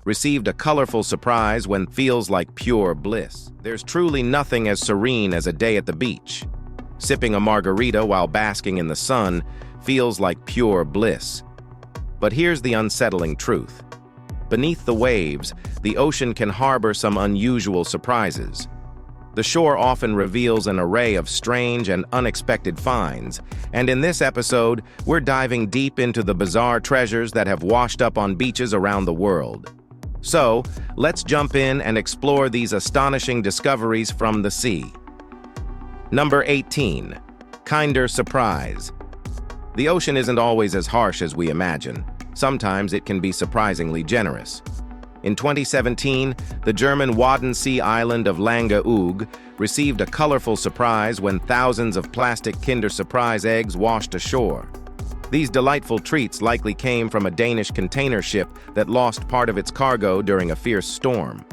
received a colorful surprise when feels like pure bliss. There's truly nothing as serene as a day at the beach. Sipping a margarita while basking in the sun feels like pure bliss. But here's the unsettling truth. Beneath the waves, the ocean can harbor some unusual surprises. The shore often reveals an array of strange and unexpected finds, and in this episode, we're diving deep into the bizarre treasures that have washed up on beaches around the world. So, let's jump in and explore these astonishing discoveries from the sea. Number 18. Kinder surprise. The ocean isn't always as harsh as we imagine. Sometimes it can be surprisingly generous. In 2017, the German Wadden-Sea island of Langeoog received a colorful surprise when thousands of plastic Kinder Surprise eggs washed ashore. These delightful treats likely came from a Danish container ship that lost part of its cargo during a fierce storm.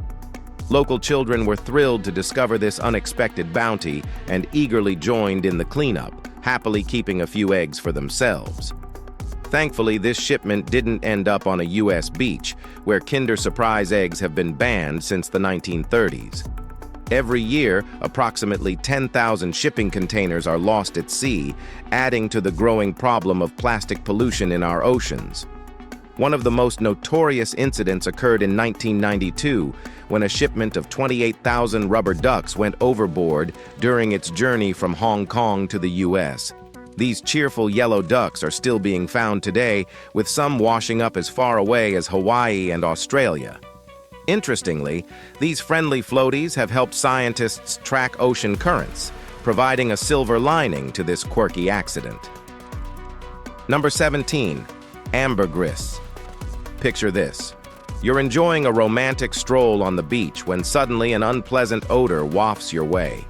Local children were thrilled to discover this unexpected bounty and eagerly joined in the cleanup, happily keeping a few eggs for themselves. Thankfully, this shipment didn't end up on a U.S. beach, where Kinder Surprise eggs have been banned since the 1930s. Every year, approximately 10,000 shipping containers are lost at sea, adding to the growing problem of plastic pollution in our oceans. One of the most notorious incidents occurred in 1992, when a shipment of 28,000 rubber ducks went overboard during its journey from Hong Kong to the U.S. These cheerful yellow ducks are still being found today, with some washing up as far away as Hawaii and Australia. Interestingly, these friendly floaties have helped scientists track ocean currents, providing a silver lining to this quirky accident. Number 17. Ambergris. Picture this. You're enjoying a romantic stroll on the beach when suddenly an unpleasant odor wafts your way.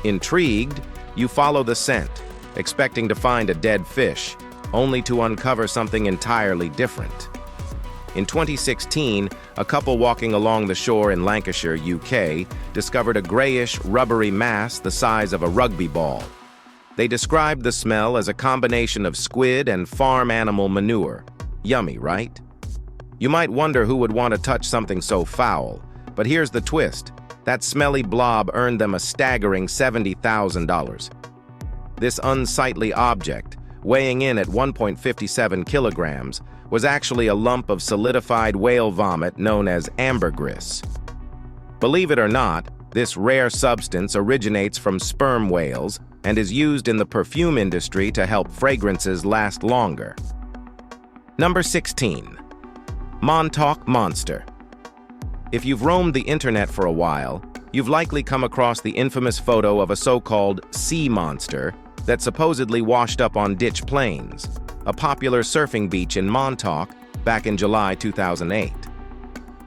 Intrigued, you follow the scent, expecting to find a dead fish, only to uncover something entirely different. In 2016, a couple walking along the shore in Lancashire, UK, discovered a grayish, rubbery mass the size of a rugby ball. They described the smell as a combination of squid and farm animal manure. Yummy, right? You might wonder who would want to touch something so foul, but here's the twist. That smelly blob earned them a staggering $70,000. This unsightly object, weighing in at 1.57 kilograms, was actually a lump of solidified whale vomit known as ambergris. Believe it or not, this rare substance originates from sperm whales and is used in the perfume industry to help fragrances last longer. Number 16. Montauk monster. If you've roamed the internet for a while, you've likely come across the infamous photo of a so-called sea monster that supposedly washed up on Ditch Plains, a popular surfing beach in Montauk, back in July 2008.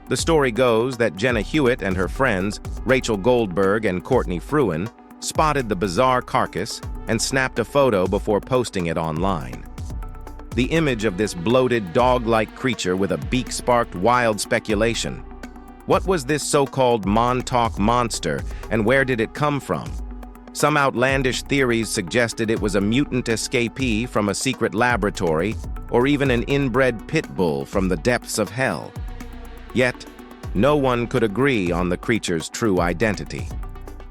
The story goes that Jenna Hewitt and her friends, Rachel Goldberg and Courtney Fruin, spotted the bizarre carcass and snapped a photo before posting it online. The image of this bloated, dog-like creature with a beak sparked wild speculation. What was this so-called Montauk monster, and where did it come from? Some outlandish theories suggested it was a mutant escapee from a secret laboratory, or even an inbred pit bull from the depths of hell. Yet, no one could agree on the creature's true identity.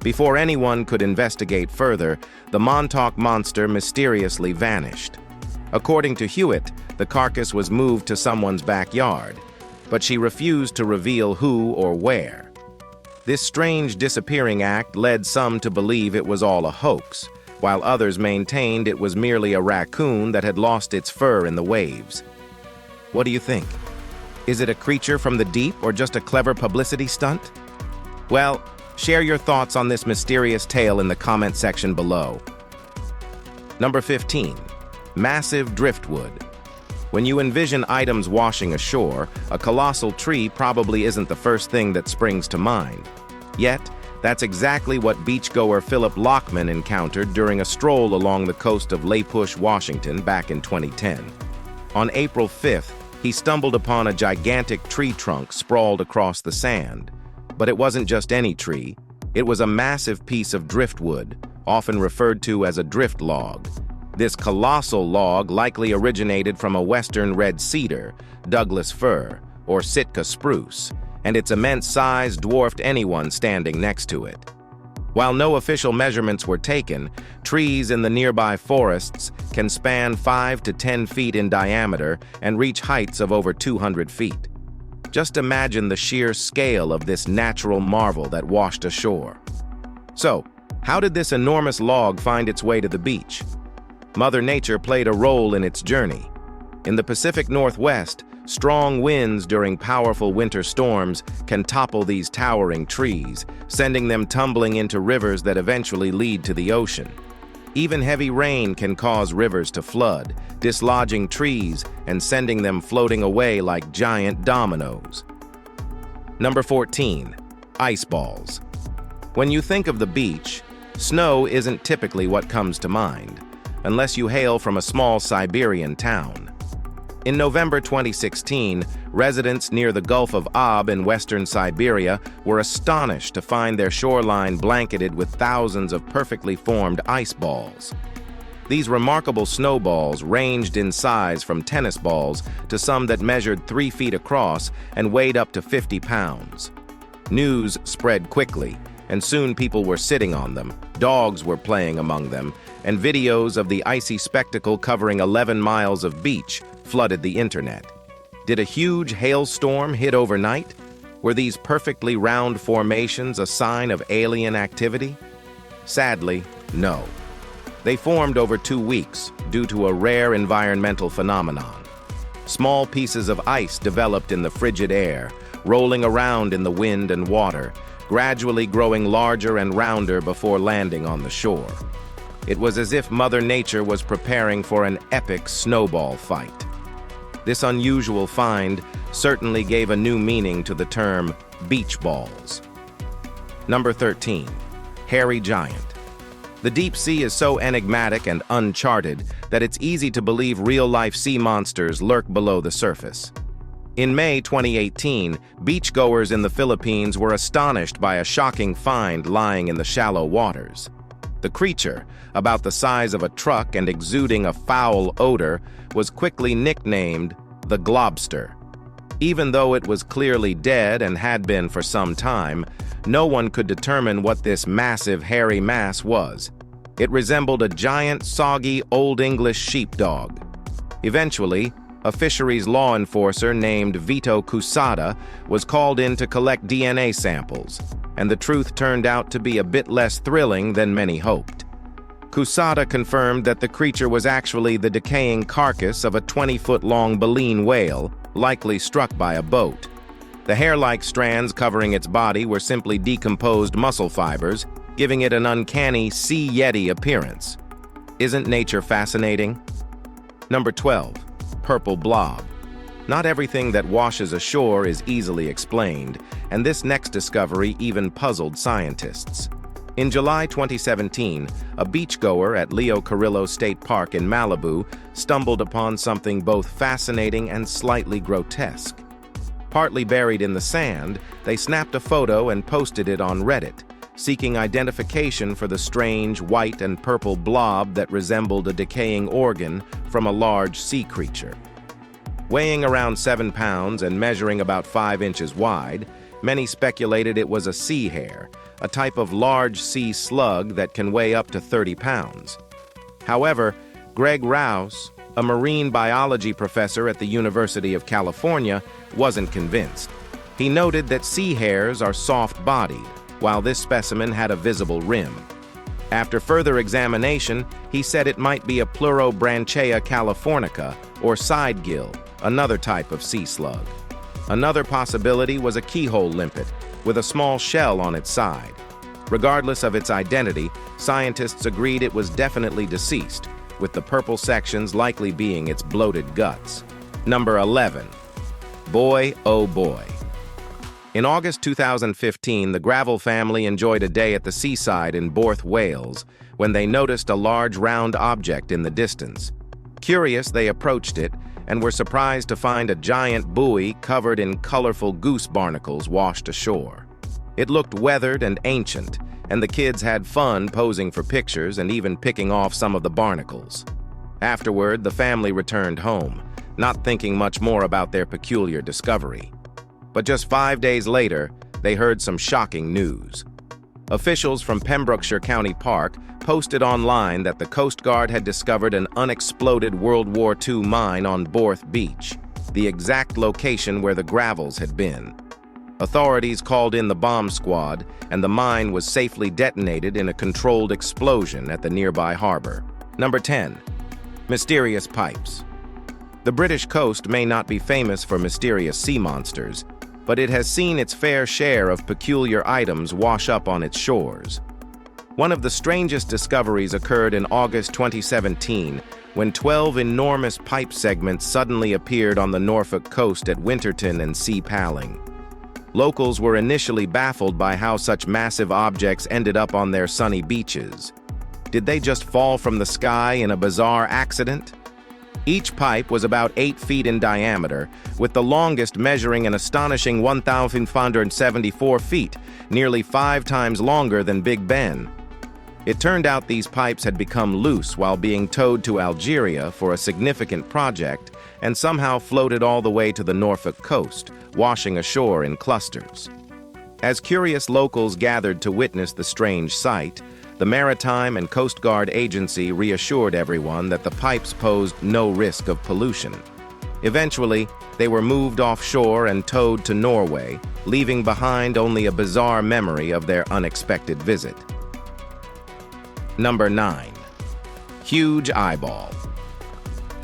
Before anyone could investigate further, the Montauk monster mysteriously vanished. According to Hewitt, the carcass was moved to someone's backyard, but she refused to reveal who or where. This strange disappearing act led some to believe it was all a hoax, while others maintained it was merely a raccoon that had lost its fur in the waves. What do you think? Is it a creature from the deep or just a clever publicity stunt? Well, share your thoughts on this mysterious tale in the comment section below. Number 15. Massive driftwood. When you envision items washing ashore, a colossal tree probably isn't the first thing that springs to mind. Yet, that's exactly what beachgoer Philip Lockman encountered during a stroll along the coast of La Push, Washington back in 2010. On April 5th, he stumbled upon a gigantic tree trunk sprawled across the sand. But it wasn't just any tree. It was a massive piece of driftwood, often referred to as a drift log. This colossal log likely originated from a western red cedar, Douglas fir, or Sitka spruce, and its immense size dwarfed anyone standing next to it. While no official measurements were taken, trees in the nearby forests can span 5 to 10 feet in diameter and reach heights of over 200 feet. Just imagine the sheer scale of this natural marvel that washed ashore. So, how did this enormous log find its way to the beach? Mother Nature played a role in its journey. In the Pacific Northwest, strong winds during powerful winter storms can topple these towering trees, sending them tumbling into rivers that eventually lead to the ocean. Even heavy rain can cause rivers to flood, dislodging trees and sending them floating away like giant dominoes. Number 14. Ice balls. When you think of the beach, snow isn't typically what comes to mind, unless you hail from a small Siberian town. In November 2016, residents near the Gulf of Ob in western Siberia were astonished to find their shoreline blanketed with thousands of perfectly formed ice balls. These remarkable snowballs ranged in size from tennis balls to some that measured 3 feet across and weighed up to 50 pounds. News spread quickly, and soon people were sitting on them, dogs were playing among them, and videos of the icy spectacle covering 11 miles of beach flooded the internet. Did a huge hailstorm hit overnight? Were these perfectly round formations a sign of alien activity? Sadly, no. They formed over 2 weeks due to a rare environmental phenomenon. Small pieces of ice developed in the frigid air, rolling around in the wind and water, gradually growing larger and rounder before landing on the shore. It was as if Mother Nature was preparing for an epic snowball fight. This unusual find certainly gave a new meaning to the term beach balls. Number 13. Hairy giant. The deep sea is so enigmatic and uncharted that it's easy to believe real-life sea monsters lurk below the surface. In May 2018, beachgoers in the Philippines were astonished by a shocking find lying in the shallow waters. The creature, about the size of a truck and exuding a foul odor, was quickly nicknamed the globster. Even though it was clearly dead and had been for some time, no one could determine what this massive hairy mass was. It resembled a giant, soggy Old English sheepdog. Eventually, a fisheries law enforcer named Vito Cusada was called in to collect DNA samples, and the truth turned out to be a bit less thrilling than many hoped. Cusada confirmed that the creature was actually the decaying carcass of a 20-foot-long baleen whale, likely struck by a boat. The hair-like strands covering its body were simply decomposed muscle fibers, giving it an uncanny sea yeti appearance. Isn't nature fascinating? Number 12. Purple blob. Not everything that washes ashore is easily explained, and this next discovery even puzzled scientists. In July 2017, a beachgoer at Leo Carrillo State Park in Malibu stumbled upon something both fascinating and slightly grotesque. Partly buried in the sand, they snapped a photo and posted it on Reddit, seeking identification for the strange white and purple blob that resembled a decaying organ from a large sea creature. Weighing around 7 pounds and measuring about 5 inches wide, many speculated it was a sea hare, a type of large sea slug that can weigh up to 30 pounds. However, Greg Rouse, a marine biology professor at the University of California, wasn't convinced. He noted that sea hares are soft-bodied, while this specimen had a visible rim. After further examination, he said it might be a Pleurobranchia californica, or side gill, another type of sea slug. Another possibility was a keyhole limpet, with a small shell on its side. Regardless of its identity, scientists agreed it was definitely deceased, with the purple sections likely being its bloated guts. Number 11. Boy, oh boy. In August 2015, the Gravel family enjoyed a day at the seaside in Borth, Wales, when they noticed a large round object in the distance. Curious, they approached it and were surprised to find a giant buoy covered in colorful goose barnacles washed ashore. It looked weathered and ancient, and the kids had fun posing for pictures and even picking off some of the barnacles. Afterward, the family returned home, not thinking much more about their peculiar discovery. But just 5 days later, they heard some shocking news. Officials from Pembrokeshire County Park posted online that the Coast Guard had discovered an unexploded World War II mine on Borth Beach, the exact location where the gravels had been. Authorities called in the bomb squad, and the mine was safely detonated in a controlled explosion at the nearby harbor. Number 10. Mysterious pipes. The British coast may not be famous for mysterious sea monsters, but it has seen its fair share of peculiar items wash up on its shores. One of the strangest discoveries occurred in August 2017, when 12 enormous pipe segments suddenly appeared on the Norfolk coast at Winterton and Sea Palling. Locals were initially baffled by how such massive objects ended up on their sunny beaches. Did they just fall from the sky in a bizarre accident? Each pipe was about 8 feet in diameter, with the longest measuring an astonishing 1,574 feet, nearly 5 times longer than Big Ben. It turned out these pipes had become loose while being towed to Algeria for a significant project and somehow floated all the way to the Norfolk coast, washing ashore in clusters. As curious locals gathered to witness the strange sight, the Maritime and Coast Guard Agency reassured everyone that the pipes posed no risk of pollution. Eventually, they were moved offshore and towed to Norway, leaving behind only a bizarre memory of their unexpected visit. Number 9. Huge eyeball.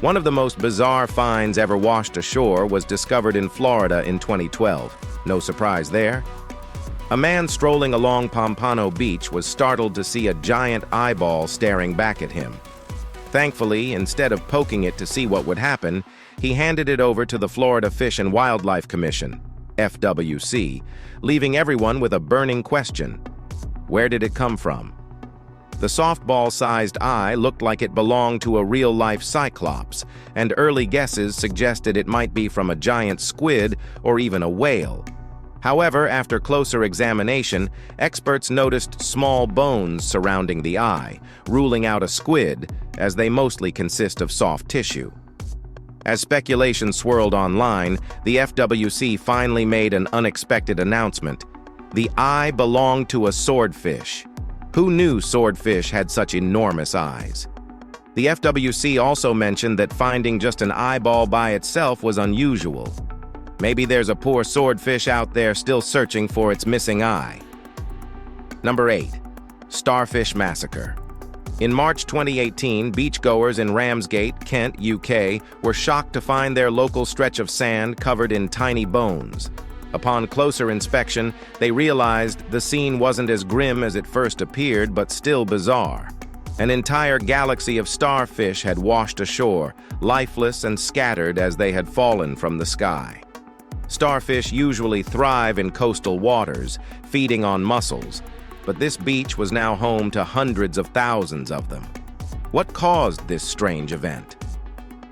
One of the most bizarre finds ever washed ashore was discovered in Florida in 2012. No surprise there. A man strolling along Pompano Beach was startled to see a giant eyeball staring back at him. Thankfully, instead of poking it to see what would happen, he handed it over to the Florida Fish and Wildlife Commission, FWC, leaving everyone with a burning question. Where did it come from? The softball-sized eye looked like it belonged to a real-life cyclops, and early guesses suggested it might be from a giant squid or even a whale. However, after closer examination, experts noticed small bones surrounding the eye, ruling out a squid, as they mostly consist of soft tissue. As speculation swirled online, the FWC finally made an unexpected announcement. The eye belonged to a swordfish. Who knew swordfish had such enormous eyes? The FWC also mentioned that finding just an eyeball by itself was unusual. Maybe there's a poor swordfish out there still searching for its missing eye. Number 8. Starfish Massacre. In March 2018, beachgoers in Ramsgate, Kent, UK, were shocked to find their local stretch of sand covered in tiny bones. Upon closer inspection, they realized the scene wasn't as grim as it first appeared, but still bizarre. An entire galaxy of starfish had washed ashore, lifeless and scattered as they had fallen from the sky. Starfish usually thrive in coastal waters, feeding on mussels, but this beach was now home to hundreds of thousands of them. What caused this strange event?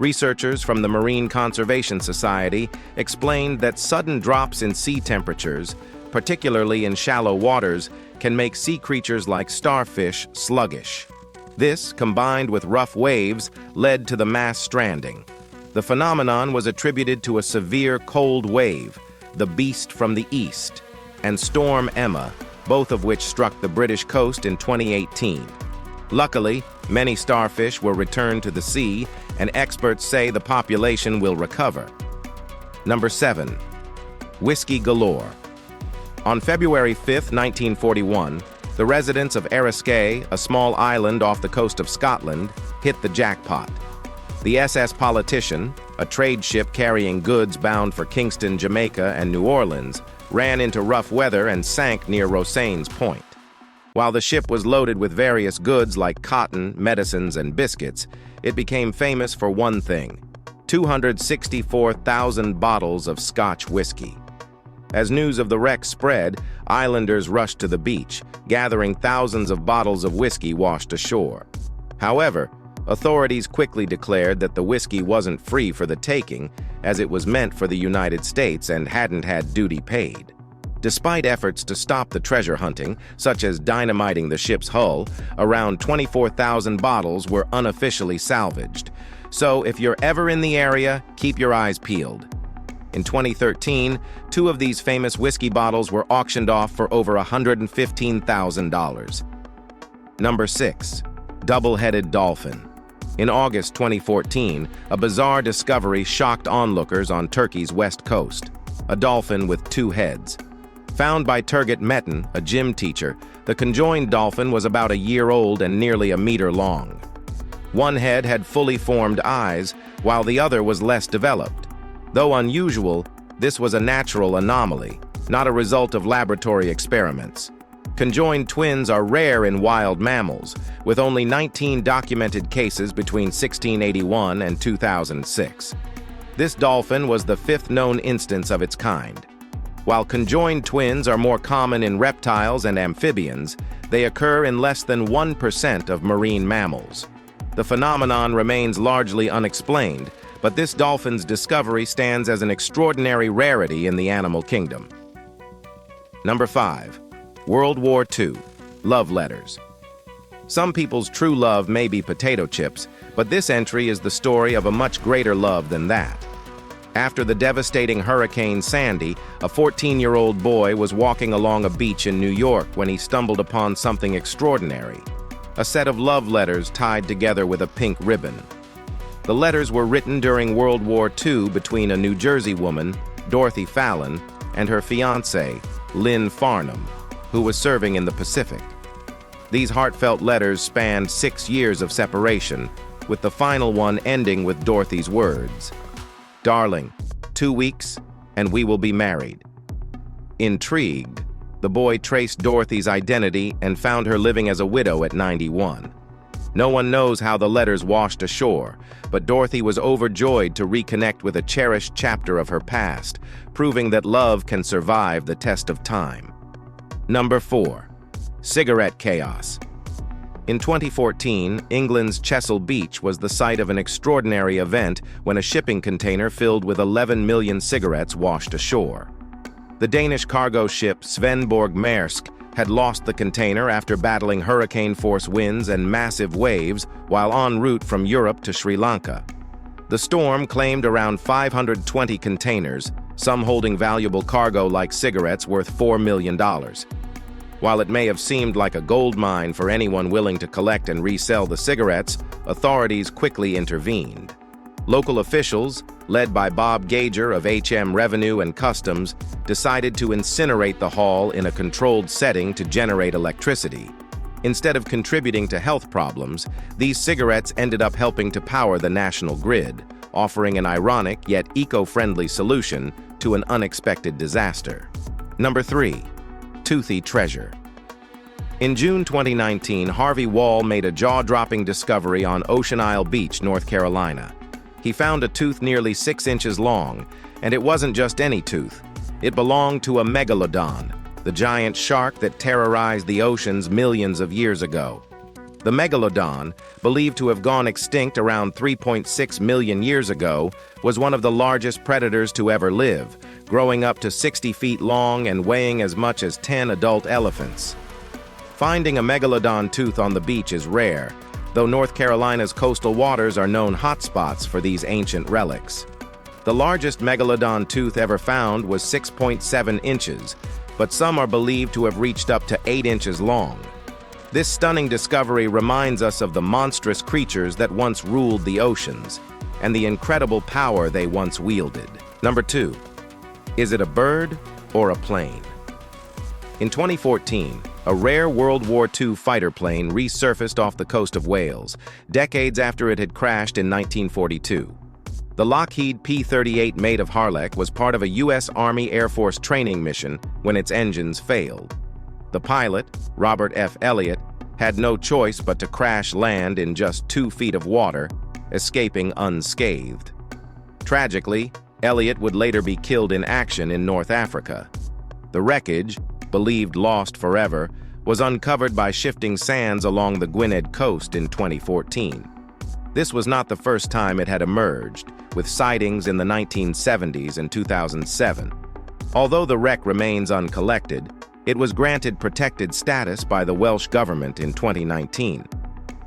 Researchers from the Marine Conservation Society explained that sudden drops in sea temperatures, particularly in shallow waters, can make sea creatures like starfish sluggish. This, combined with rough waves, led to the mass stranding. The phenomenon was attributed to a severe cold wave, the Beast from the East, and Storm Emma, both of which struck the British coast in 2018. Luckily, many starfish were returned to the sea, and experts say the population will recover. Number 7. Whiskey galore. On February 5, 1941, the residents of Eriskay, a small island off the coast of Scotland, hit the jackpot. The SS Politician, a trade ship carrying goods bound for Kingston, Jamaica, and New Orleans, ran into rough weather and sank near Rosanes Point. While the ship was loaded with various goods like cotton, medicines, and biscuits, it became famous for one thing: 264,000 bottles of Scotch whiskey. As news of the wreck spread, islanders rushed to the beach, gathering thousands of bottles of whiskey washed ashore. However, authorities quickly declared that the whiskey wasn't free for the taking, as it was meant for the United States and hadn't had duty paid. Despite efforts to stop the treasure hunting, such as dynamiting the ship's hull, around 24,000 bottles were unofficially salvaged. So if you're ever in the area, keep your eyes peeled. In 2013, two of these famous whiskey bottles were auctioned off for over $115,000. Number 6. Double-headed dolphin. In August 2014, a bizarre discovery shocked onlookers on Turkey's west coast: a dolphin with two heads. Found by Turgut Metin, a gym teacher, the conjoined dolphin was about a year old and nearly a meter long. One head had fully formed eyes, while the other was less developed. Though unusual, this was a natural anomaly, not a result of laboratory experiments. Conjoined twins are rare in wild mammals, with only 19 documented cases between 1681 and 2006. This dolphin was the fifth known instance of its kind. While conjoined twins are more common in reptiles and amphibians, they occur in less than 1% of marine mammals. The phenomenon remains largely unexplained, but this dolphin's discovery stands as an extraordinary rarity in the animal kingdom. Number 5. World War II. Love letters. Some people's true love may be potato chips, but this entry is the story of a much greater love than that. After the devastating Hurricane Sandy, a 14-year-old boy was walking along a beach in New York when he stumbled upon something extraordinary: a set of love letters tied together with a pink ribbon. The letters were written during World War II between a New Jersey woman, Dorothy Fallon, and her fiancé, Lynn Farnham, who was serving in the Pacific. These heartfelt letters spanned 6 years of separation, with the final one ending with Dorothy's words: "Darling, 2 weeks, and we will be married." Intrigued, the boy traced Dorothy's identity and found her living as a widow at 91. No one knows how the letters washed ashore, but Dorothy was overjoyed to reconnect with a cherished chapter of her past, proving that love can survive the test of time. Number 4. Cigarette chaos. In 2014, England's Chesil Beach was the site of an extraordinary event when a shipping container filled with 11 million cigarettes washed ashore. The Danish cargo ship Svendborg Maersk had lost the container after battling hurricane-force winds and massive waves while en route from Europe to Sri Lanka. The storm claimed around 520 containers, some holding valuable cargo like cigarettes worth $4 million. While it may have seemed like a gold mine for anyone willing to collect and resell the cigarettes, authorities quickly intervened. Local officials, led by Bob Gager of HM Revenue and Customs, decided to incinerate the haul in a controlled setting to generate electricity. Instead of contributing to health problems, these cigarettes ended up helping to power the national grid, offering an ironic yet eco-friendly solution to an unexpected disaster. Number 3. Toothy treasure. In June 2019, Harvey Wall made a jaw-dropping discovery on Ocean Isle Beach, North Carolina. He found a tooth nearly 6 inches long, and it wasn't just any tooth. It belonged to a megalodon, the giant shark that terrorized the oceans millions of years ago. The megalodon, believed to have gone extinct around 3.6 million years ago, was one of the largest predators to ever live, growing up to 60 feet long and weighing as much as 10 adult elephants. Finding a megalodon tooth on the beach is rare, though North Carolina's coastal waters are known hotspots for these ancient relics. The largest megalodon tooth ever found was 6.7 inches, but some are believed to have reached up to 8 inches long. This stunning discovery reminds us of the monstrous creatures that once ruled the oceans, and the incredible power they once wielded. Number 2. Is it a bird or a plane? In 2014, a rare World War II fighter plane resurfaced off the coast of Wales, decades after it had crashed in 1942. The Lockheed P-38 Maid of Harlech was part of a U.S. Army Air Force training mission when its engines failed. The pilot, Robert F. Elliott, had no choice but to crash land in just 2 feet of water, escaping unscathed. Tragically, Elliott would later be killed in action in North Africa. The wreckage, believed lost forever, was uncovered by shifting sands along the Gwynedd coast in 2014. This was not the first time it had emerged, with sightings in the 1970s and 2007. Although the wreck remains uncollected, it was granted protected status by the Welsh government in 2019.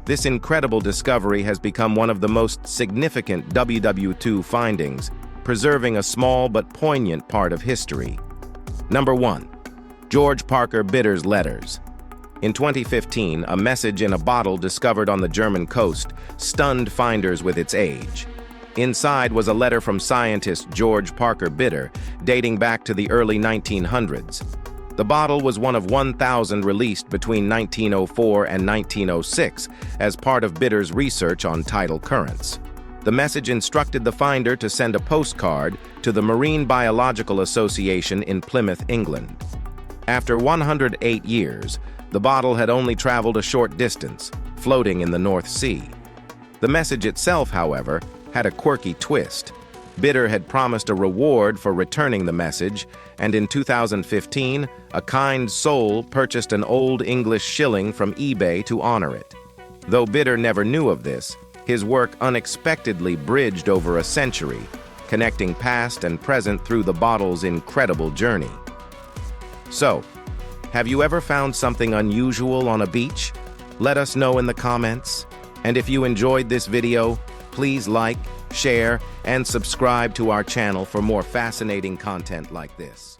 This incredible discovery has become one of the most significant WW2 findings, preserving a small but poignant part of history. Number 1. George Parker Bitter's letters. In 2015, a message in a bottle discovered on the German coast stunned finders with its age. Inside was a letter from scientist George Parker Bitter, dating back to the early 1900s. The bottle was one of 1,000 released between 1904 and 1906 as part of Bitter's research on tidal currents. The message instructed the finder to send a postcard to the Marine Biological Association in Plymouth, England. After 108 years, the bottle had only traveled a short distance, floating in the North Sea. The message itself, however, had a quirky twist. Bitter had promised a reward for returning the message, and in 2015, a kind soul purchased an old English shilling from eBay to honor it. Though Bitter never knew of this, his work unexpectedly bridged over a century, connecting past and present through the bottle's incredible journey. So, have you ever found something unusual on a beach? Let us know in the comments. And if you enjoyed this video, please like, share, and subscribe to our channel for more fascinating content like this.